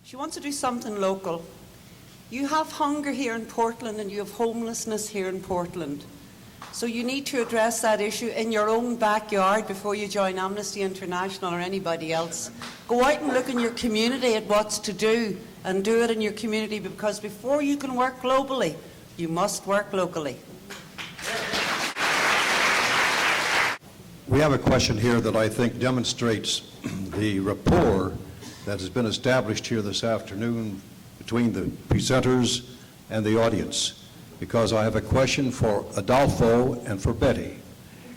She wants to do something local. You have hunger here in Portland and you have homelessness here in Portland. So you need to address that issue in your own backyard before you join Amnesty International or anybody else. Go out and look in your community at what's to do and do it in your community, because before you can work globally, you must work locally. We have a question here that I think demonstrates the rapport that has been established here this afternoon between the presenters and the audience, because I have a question for Adolfo and for Betty,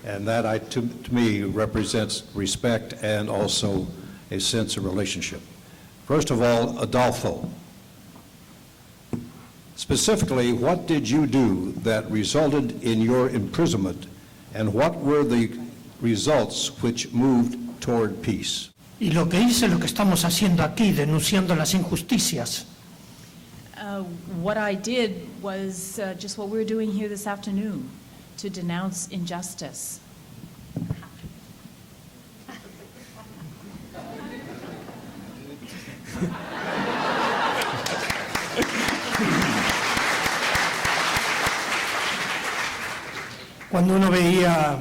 and that to me represents respect and also a sense of relationship. First of all, Adolfo, specifically, what did you do that resulted in your imprisonment, and what were the results which moved toward peace? Y lo que hice, lo que estamos haciendo aquí, denunciando las injusticias. What I did was just what we're doing here this afternoon, to denounce injustice. Cuando uno veía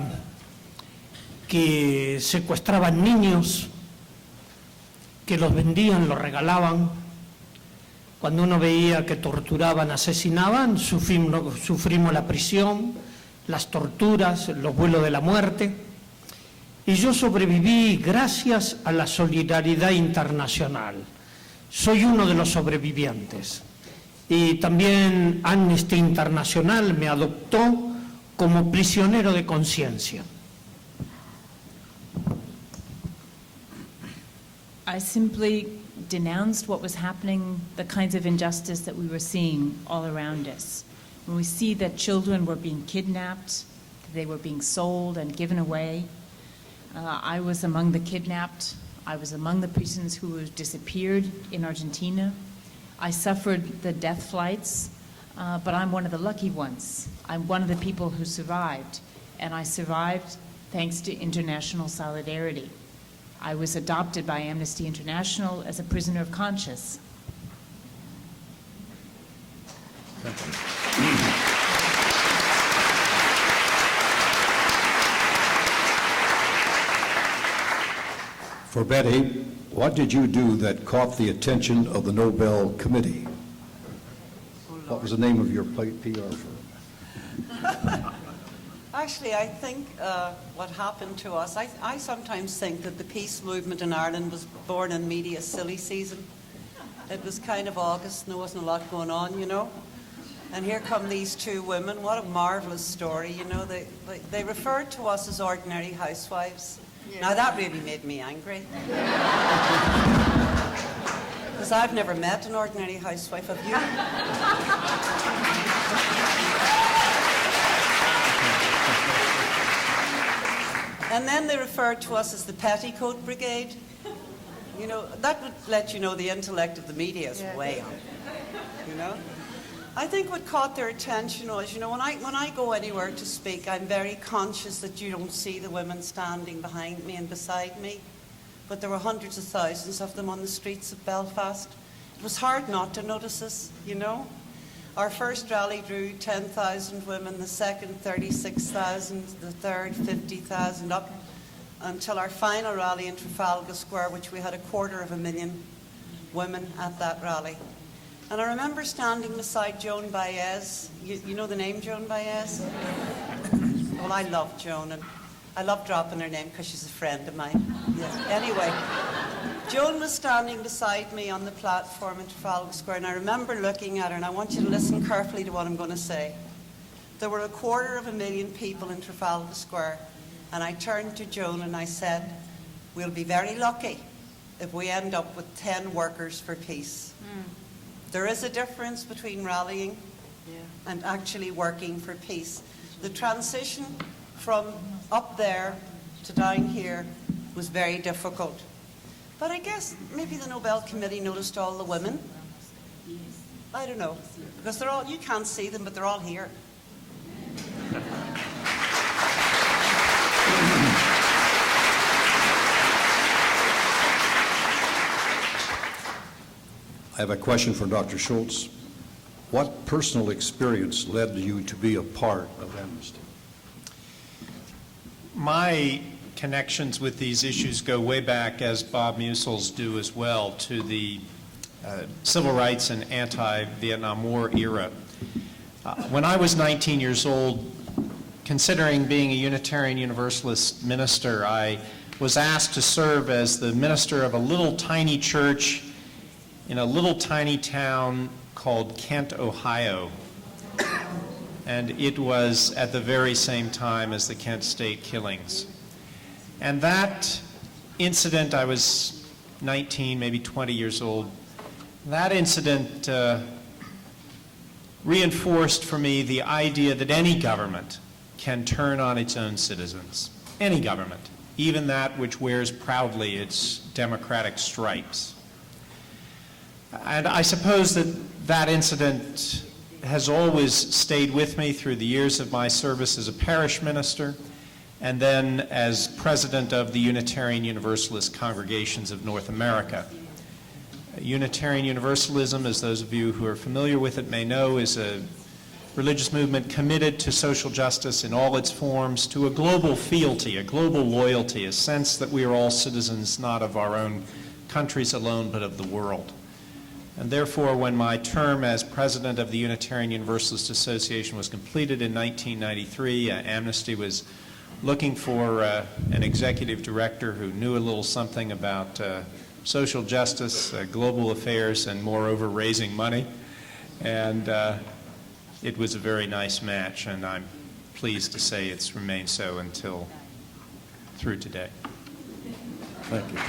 que secuestraban niños, que los vendían, los regalaban, cuando uno veía que torturaban, asesinaban, sufrimos la prisión, las torturas, los vuelos de la muerte. Y yo sobreviví gracias a la solidaridad internacional. Soy uno de los sobrevivientes. Y también Amnesty International me adoptó como prisionero de conciencia. I simply denounced what was happening, the kinds of injustice that we were seeing all around us. When we see that children were being kidnapped, they were being sold and given away. I was among the kidnapped. I was among the prisoners who disappeared in Argentina. I suffered the death flights, but I'm one of the lucky ones. I'm one of the people who survived, and I survived thanks to international solidarity. I was adopted by Amnesty International as a prisoner of conscience. For Betty, what did you do that caught the attention of the Nobel Committee? What was the name of your PR firm? Actually, I think what happened to us, I sometimes think that the peace movement in Ireland was born in media silly season. It was kind of August and there wasn't a lot going on, you know. And here come these two women. What a marvelous story, you know. They referred to us as ordinary housewives. Yeah. Now that really made me angry. Because I've never met an ordinary housewife, have you? And then they referred to us as the petticoat brigade. You know, that would let you know the intellect of the media is way up. You know? I think what caught their attention was, you know, when I go anywhere to speak, I'm very conscious that you don't see the women standing behind me and beside me. But there were hundreds of thousands of them on the streets of Belfast. It was hard not to notice us, you know. Our first rally drew 10,000 women, the second 36,000, the third 50,000, up until our final rally in Trafalgar Square, which we had 250,000 women at that rally. And I remember standing beside Joan Baez. You know the name Joan Baez? Well, I love Joan, and I love dropping her name because she's a friend of mine. Yes. Anyway, Joan was standing beside me on the platform in Trafalgar Square, and I remember looking at her, and I want you to listen carefully to what I'm going to say. There were 250,000 people in Trafalgar Square, and I turned to Joan and I said, we'll be very lucky if we end up with 10 workers for peace. There is a difference between rallying and actually working for peace. The transition from up there to down here was very difficult. But I guess maybe the Nobel Committee noticed all the women. I don't know, because they're all, you can't see them, but they're all here. I have a question for Dr. Schultz. What personal experience led you to be a part of Amnesty? My connections with these issues go way back, as Bob Musil's do as well, to the civil rights and anti-Vietnam War era. When I was 19 years old, considering being a Unitarian Universalist minister, I was asked to serve as the minister of a little tiny church in a little tiny town called Kent, Ohio. And it was at the very same time as the Kent State killings. And that incident, I was 19, maybe 20 years old, that incident reinforced for me the idea that any government can turn on its own citizens. Any government, even that which wears proudly its democratic stripes. And I suppose that that incident has always stayed with me through the years of my service as a parish minister and then as president of the Unitarian Universalist Congregations of North America. Unitarian Universalism, as those of you who are familiar with it may know, is a religious movement committed to social justice in all its forms, to a global fealty, a global loyalty, a sense that we are all citizens not of our own countries alone, but of the world. And therefore, when my term as president of the Unitarian Universalist Association was completed in 1993, Amnesty was looking for an executive director who knew a little something about social justice, global affairs, and moreover, raising money. And it was a very nice match, and I'm pleased to say it's remained so until through today. Thank you.